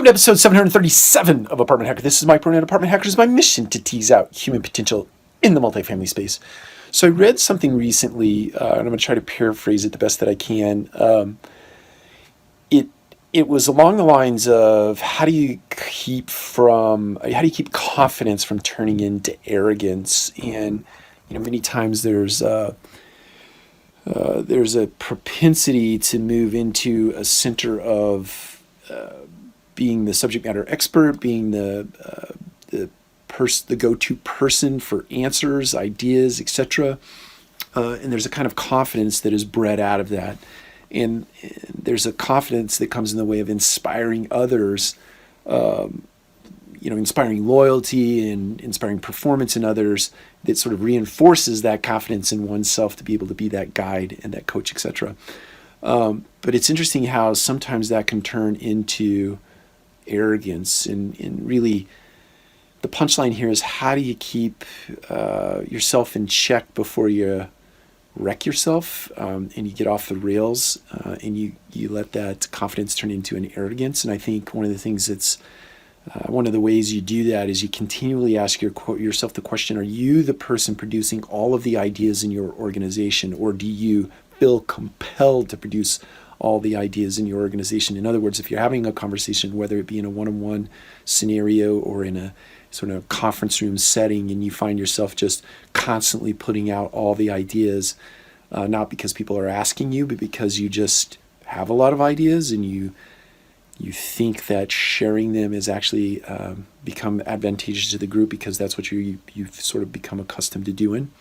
Welcome to episode 737 of Apartment Hacker. This is Mike Burnett. Apartment Hacker is my mission to tease out human potential in the multifamily space. So I read something recently, and I'm going to try to paraphrase it the best that I can. It was along the lines of how do you keep confidence from turning into arrogance? And many times there's a propensity to move into a center of being the subject matter expert, being the go-to person for answers, ideas, etc. And there's a kind of confidence that is bred out of that. And there's a confidence that comes in the way of inspiring others, inspiring loyalty and inspiring performance in others that sort of reinforces that confidence in oneself to be able to be that guide and that coach, etc. But it's interesting how sometimes that can turn into arrogance. And really, the punchline here is how do you keep yourself in check before you wreck yourself and you get off the rails and you let that confidence turn into an arrogance. And I think one of the things that's one of the ways you do that is you continually ask yourself the question, are you the person producing all of the ideas in your organization, or do you feel compelled to produce all the ideas in your organization? In other words, if you're having a conversation, whether it be in a one-on-one scenario or in a sort of conference room setting, and you find yourself just constantly putting out all the ideas, not because people are asking you, but because you just have a lot of ideas and you think that sharing them is actually become advantageous to the group because that's what you've sort of become accustomed to doing.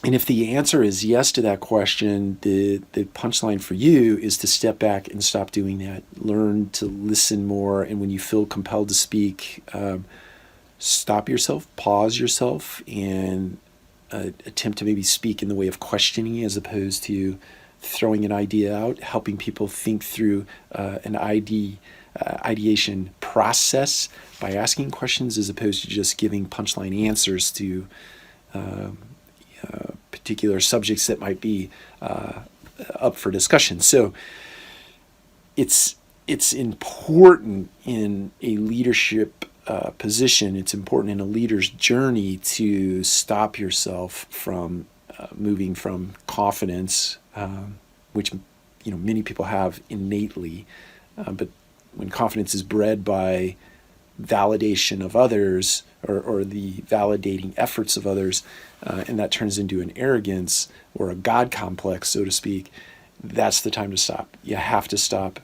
And if the answer is yes to that question, the punchline for you is to step back and stop doing that. Learn to listen more, and when you feel compelled to speak, stop yourself, pause yourself, and attempt to maybe speak in the way of questioning as opposed to throwing an idea out, helping people think through an ideation process by asking questions as opposed to just giving punchline answers to particular subjects that might be up for discussion. So it's important in a leadership position, it's important in a leader's journey to stop yourself from moving from confidence, which many people have innately, but when confidence is bred by validation of others or the validating efforts of others, and that turns into an arrogance or a God complex, so to speak, that's the time to stop. You have to stop.